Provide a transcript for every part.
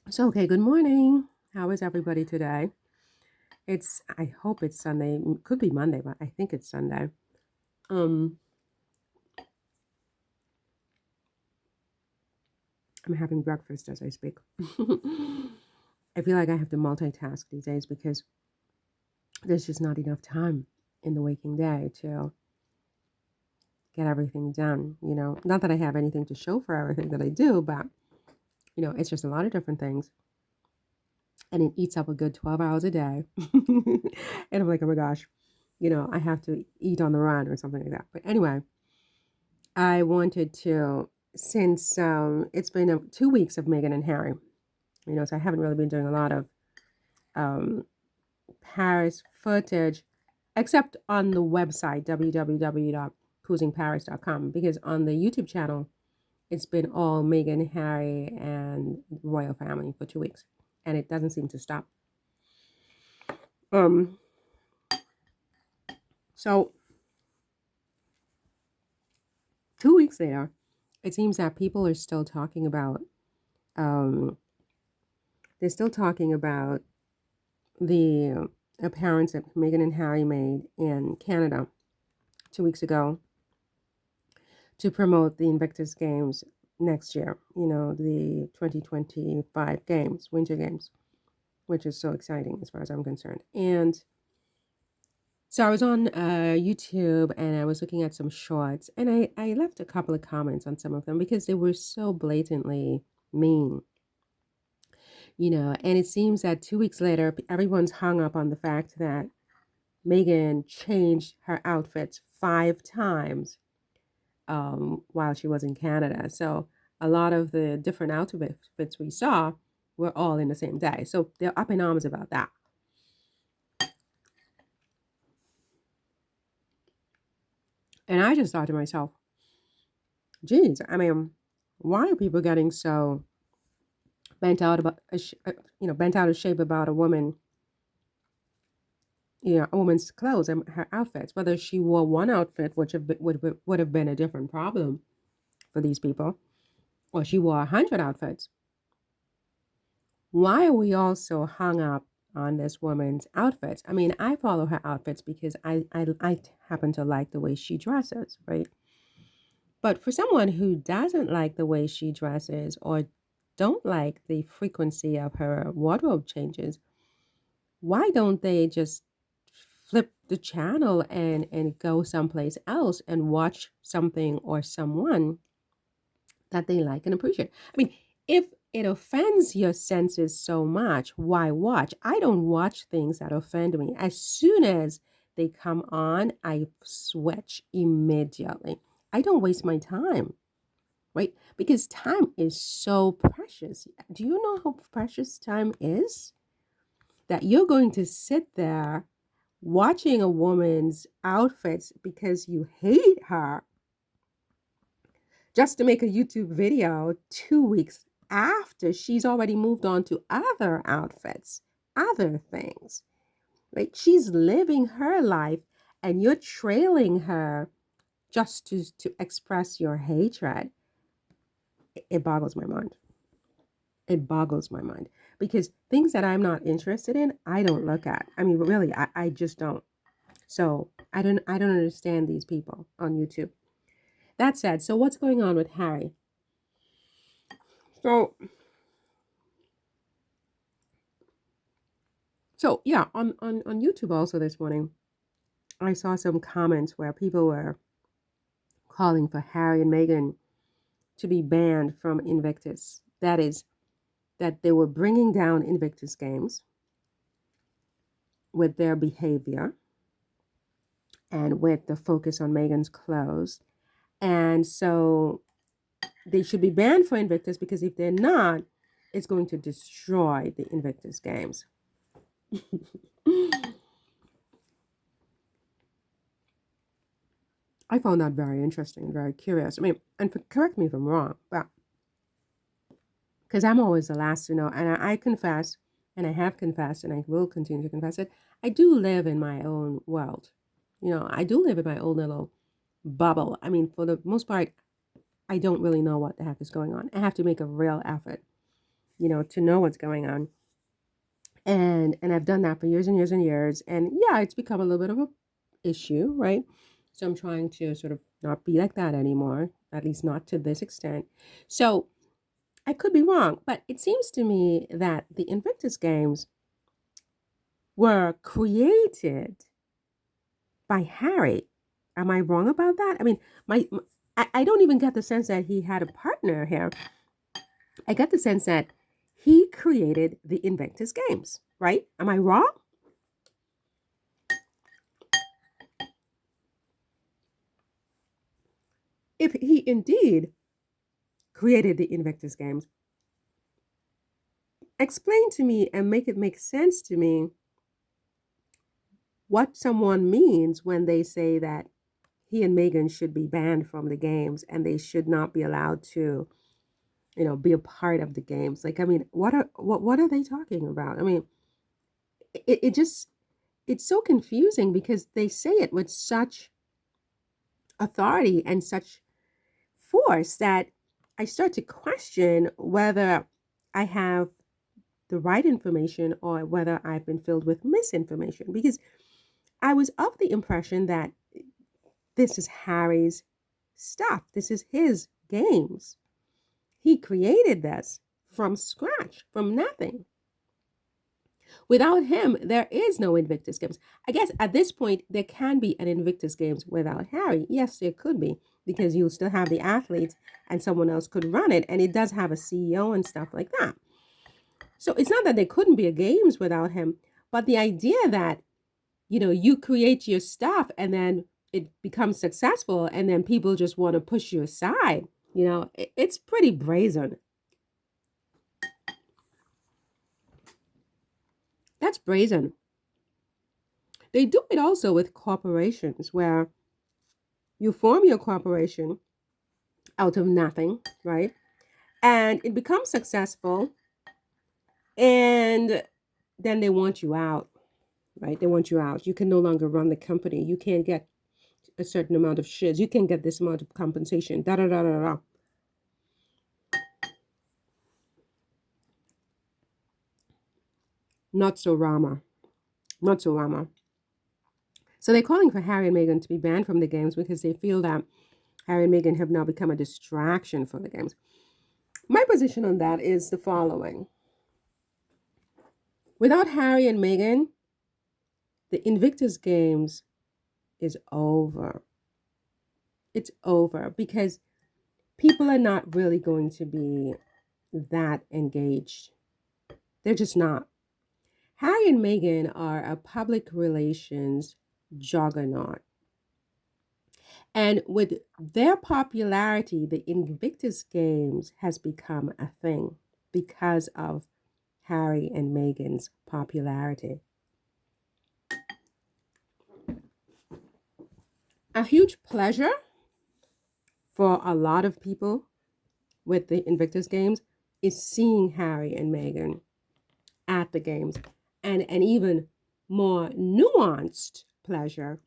So, okay, good morning. How is everybody today? I hope it's Sunday. Could be Monday, but I think it's Sunday. Um, I'm having breakfast as I speak. I feel like I have to multitask these days because there's just not enough time in the waking day to get everything done. Not that I have anything to show for everything that I do, but it's just a lot of different things. And it eats up a good 12 hours a day. And I'm like, oh my gosh, I have to eat on the run or something like that. But anyway, I wanted to, since it's been 2 weeks of Meghan and Harry, so I haven't really been doing a lot of um, Paris footage, except on the website, www.cruisingparis.com, because on the YouTube channel, it's been all Meghan, Harry, and royal family for 2 weeks, and it doesn't seem to stop. Um, so 2 weeks later, it seems that people are still talking about, um, they're still talking about the appearance that Meghan and Harry made in Canada 2 weeks ago to promote the Invictus Games next year, the 2025 games, Winter Games, which is so exciting as far as I'm concerned. And so I was on YouTube and I was looking at some shorts and I left a couple of comments on some of them because they were so blatantly mean. And it seems that 2 weeks later, everyone's hung up on the fact that Meghan changed her outfits 5 times while she was in Canada. So a lot of the different outfits we saw were all in the same day. So they're up in arms about that. And I just thought to myself, geez, I mean, why are people getting so bent out of shape about a woman, a woman's clothes and her outfits? Whether she wore one outfit, which would have been a different problem for these people, or she wore 100 outfits. Why are we all so hung up on this woman's outfits? I mean, I follow her outfits because I happen to like the way she dresses, right? But for someone who doesn't like the way she dresses or don't like the frequency of her wardrobe changes, why don't they just flip the channel and go someplace else and watch something or someone that they like and appreciate? I mean, if it offends your senses so much, why watch? I don't watch things that offend me. As soon as they come on, I switch immediately. I don't waste my time, right? Because time is so precious. Do you know how precious time is? That you're going to sit there watching a woman's outfits because you hate her just to make a YouTube video 2 weeks after she's already moved on to other outfits, other things, right? She's living her life and you're trailing her just to express your hatred. It boggles my mind. It boggles my mind because things that I'm not interested in, I don't look at. I mean, really, I just don't. So I don't understand these people on YouTube. That said, so what's going on with Harry? So So yeah, on YouTube also this morning, I saw some comments where people were calling for Harry and Meghan to be banned from Invictus. That is, that they were bringing down Invictus games with their behavior and with the focus on Meghan's clothes. And so they should be banned for Invictus because if they're not, it's going to destroy the Invictus games. I found that very interesting and very curious. I mean, and correct me if I'm wrong, but because I'm always the last to know. And I confess, and I have confessed, and I will continue to confess it. I do live in my own world. I do live in my own little bubble. I mean, for the most part, I don't really know what the heck is going on. I have to make a real effort, to know what's going on. And I've done that for years and years and years. And yeah, it's become a little bit of a issue, right? So I'm trying to sort of not be like that anymore, at least not to this extent. So I could be wrong, but it seems to me that the Invictus Games were created by Harry. Am I wrong about that? I mean, I don't even get the sense that he had a partner here. I get the sense that he created the Invictus Games, right? Am I wrong? If he indeed created the Invictus Games, explain to me and make it make sense to me what someone means when they say that he and Meghan should be banned from the games and they should not be allowed to, be a part of the games. Like, I mean, what are they talking about? I mean, it just it's so confusing because they say it with such authority and such force that I start to question whether I have the right information or whether I've been filled with misinformation, because I was of the impression that this is Harry's stuff. This is his games. He created this from scratch, from nothing. Without him, there is no Invictus Games. I guess at this point, there can be an Invictus Games without Harry. Yes, there could be, because you'll still have the athletes and someone else could run it. And it does have a CEO and stuff like that. So it's not that there couldn't be a games without him, but the idea that, you create your stuff and then it becomes successful and then people just want to push you aside, it's pretty brazen. That's brazen. They do it also with corporations where you form your corporation out of nothing, right? And it becomes successful and then they want you out, right? They want you out. You can no longer run the company. You can't get a certain amount of shares. You can get this amount of compensation. Da da da da da. Not so Rama. Not so Rama. So they're calling for Harry and Meghan to be banned from the games because they feel that Harry and Meghan have now become a distraction for the games. My position on that is the following. Without Harry and Meghan, the Invictus Games is over. It's over because people are not really going to be that engaged. They're just not. Harry and Meghan are a public relations juggernaut. And with their popularity, the Invictus Games has become a thing because of Harry and Meghan's popularity. A huge pleasure for a lot of people with the Invictus Games is seeing Harry and Meghan at the games. And an even more nuanced pleasure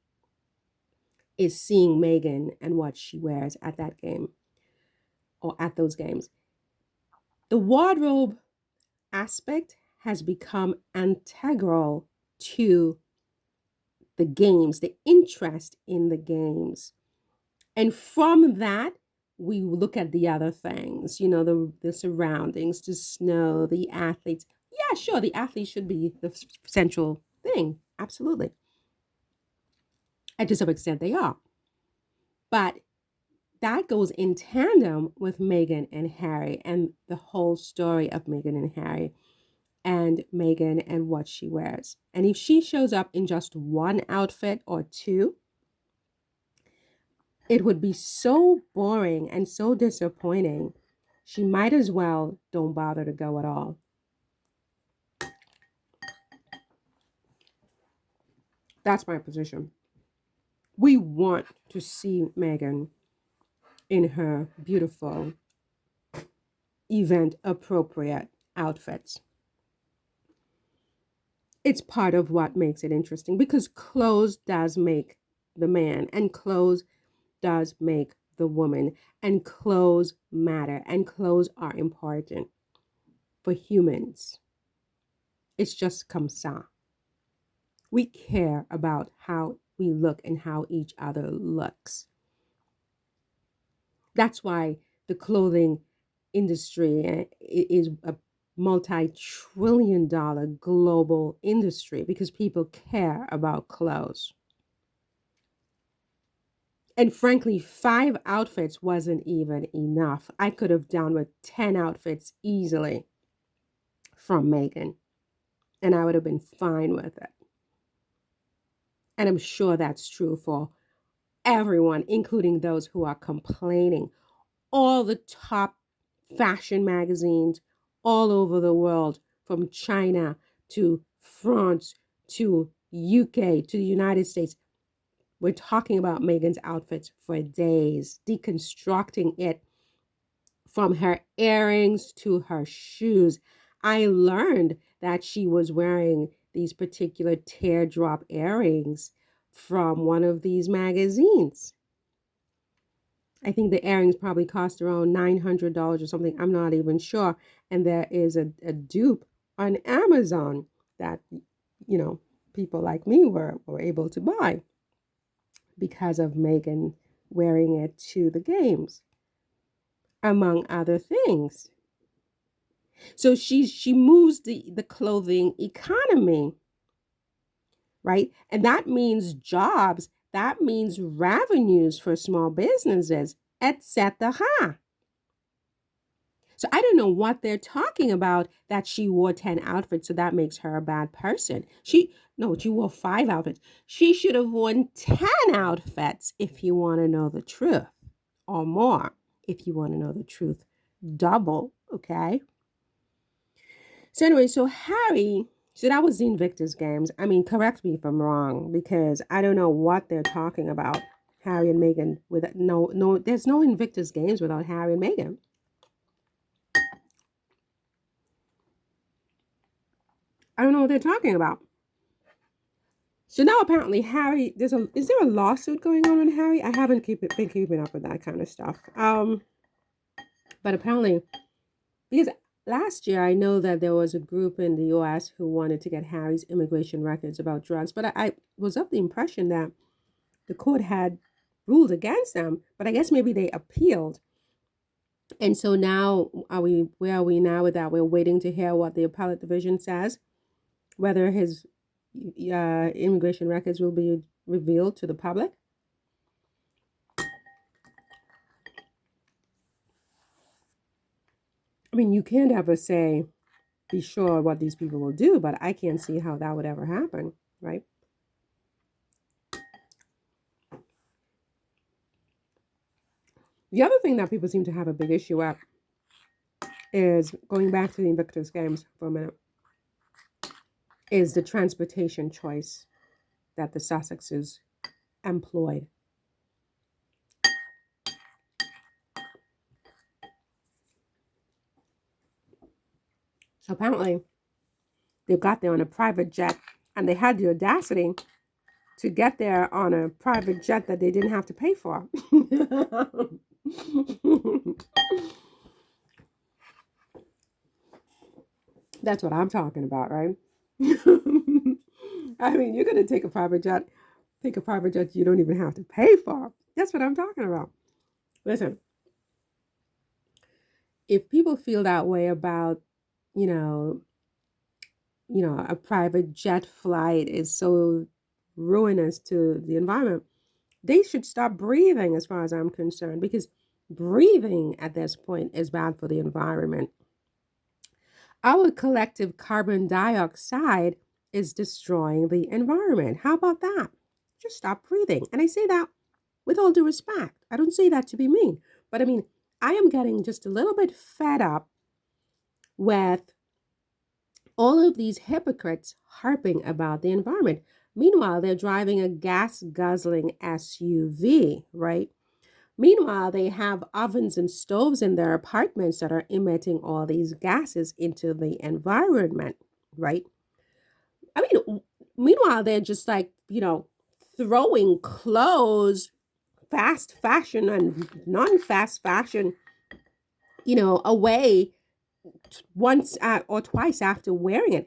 is seeing Meghan and what she wears at that game or at those games. The wardrobe aspect has become integral to the games, the interest in the games. And from that, we look at the other things, the surroundings, the snow, the athletes. Yeah, sure, the athletes should be the central thing. Absolutely. To some extent, they are. But that goes in tandem with Meghan and Harry and the whole story of Meghan and Harry and Meghan and what she wears. And if she shows up in just one outfit or two, it would be so boring and so disappointing. She might as well don't bother to go at all. That's my position. We want to see Meghan in her beautiful, event appropriate outfits. It's part of what makes it interesting because clothes does make the man and clothes does make the woman and clothes matter and clothes are important. for humans. It's just comme ça. We care about how we look and how each other looks. That's why the clothing industry is a multi-trillion-dollar global industry, because people care about clothes. And frankly, 5 outfits wasn't even enough. I could have done with 10 outfits easily from Meghan, and I would have been fine with it. And I'm sure that's true for everyone, including those who are complaining. All the top fashion magazines all over the world, from China to France to UK to the United States, we're talking about Meghan's outfits for days, deconstructing it from her earrings to her shoes. I learned that she was wearing these particular teardrop earrings from one of these magazines. I think the earrings probably cost around $900 or something. I'm not even sure. And there is a dupe on Amazon that, people like me were able to buy because of Meghan wearing it to the games, among other things. So she moves the clothing economy, right? And that means jobs, that means revenues for small businesses, etc. So I don't know what they're talking about, that she wore 10 outfits, so that makes her a bad person. She wore 5 outfits. She should have worn 10 outfits, if you want to know the truth, or more if you want to know the truth. Double, okay? So anyway, so Harry, so that was the Invictus Games. I mean, correct me if I'm wrong, because I don't know what they're talking about, Harry and Meghan, with no, there's no Invictus Games without Harry and Meghan. I don't know what they're talking about. So now apparently Harry, is there a lawsuit going on Harry? I haven't been keeping up with that kind of stuff. But apparently, because last year I know that there was a group in the U.S. who wanted to get Harry's immigration records about drugs, but I was of the impression that the court had ruled against them. But I guess maybe they appealed. And so now where are we now with that? We're waiting to hear what the appellate division says, whether his immigration records will be revealed to the public. I mean, you can't ever say, be sure what these people will do, but I can't see how that would ever happen, right? The other thing that people seem to have a big issue at is, going back to the Invictus Games for a minute, is the transportation choice that the Sussexes employed. So apparently, they got there on a private jet, and they had the audacity to get there on a private jet that they didn't have to pay for. That's what I'm talking about, right? I mean, you're going to take a private jet you don't even have to pay for. That's what I'm talking about. Listen, if people feel that way about, you know, a private jet flight is so ruinous to the environment, they should stop breathing, as far as I'm concerned, because breathing at this point is bad for the environment. Our collective carbon dioxide is destroying the environment. How about that? Just stop breathing. And I say that with all due respect. I don't say that to be mean, but I mean, I am getting just a little bit fed up with all of these hypocrites harping about the environment. Meanwhile, they're driving a gas-guzzling SUV, right? Meanwhile, they have ovens and stoves in their apartments that are emitting all these gases into the environment, right? I mean, meanwhile, they're just like, throwing clothes, fast fashion and non-fast fashion, away once or twice after wearing it,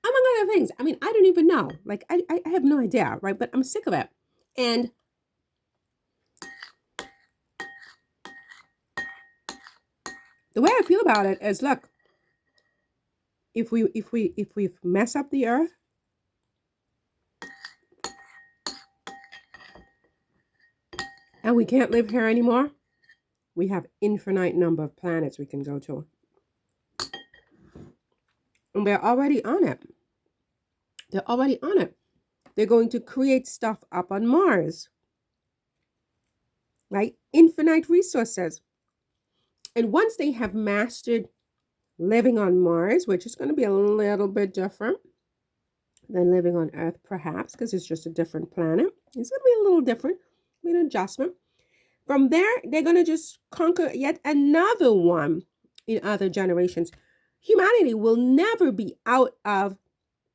among other things. I mean, I don't even know. Like, I have no idea, right? But I'm sick of it. And the way I feel about it is, look, if we mess up the earth, and we can't live here anymore, we have infinite number of planets we can go to. And they're already on it. They're already on it. They're going to create stuff up on Mars, right? Infinite resources. And once they have mastered living on Mars, which is going to be a little bit different than living on Earth, perhaps, because it's just a different planet. It's going to be a little different, an adjustment. From there, they're going to just conquer yet another one in other generations. Humanity will never be out of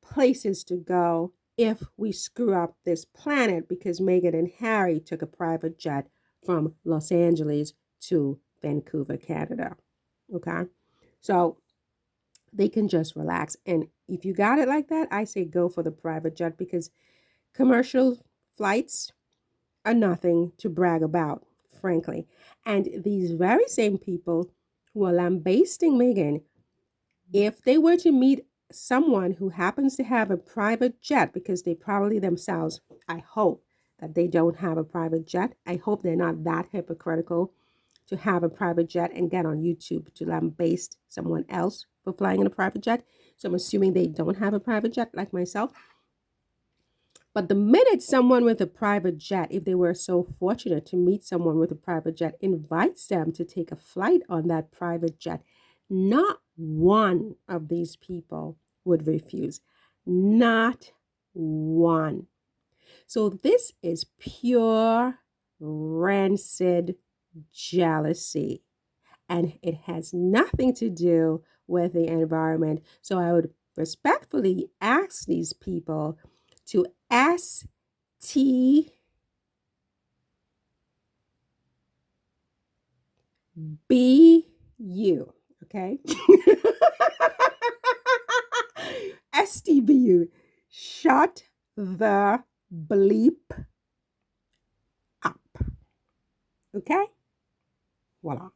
places to go if we screw up this planet, because Meghan and Harry took a private jet from Los Angeles to Vancouver, Canada. Okay? So they can just relax. And if you got it like that, I say go for the private jet, because commercial flights are nothing to brag about, frankly. And these very same people who are lambasting Meghan, if they were to meet someone who happens to have a private jet, because they probably themselves, I hope that they don't have a private jet. I hope they're not that hypocritical to have a private jet and get on YouTube to lambaste someone else for flying in a private jet. So I'm assuming they don't have a private jet like myself. But the minute someone with a private jet, if they were so fortunate to meet someone with a private jet, invites them to take a flight on that private jet, not one of these people would refuse. Not one. So this is pure, rancid jealousy. And it has nothing to do with the environment. So I would respectfully ask these people to STBU. Okay? STBU. Shut the bleep up. Okay? Voila.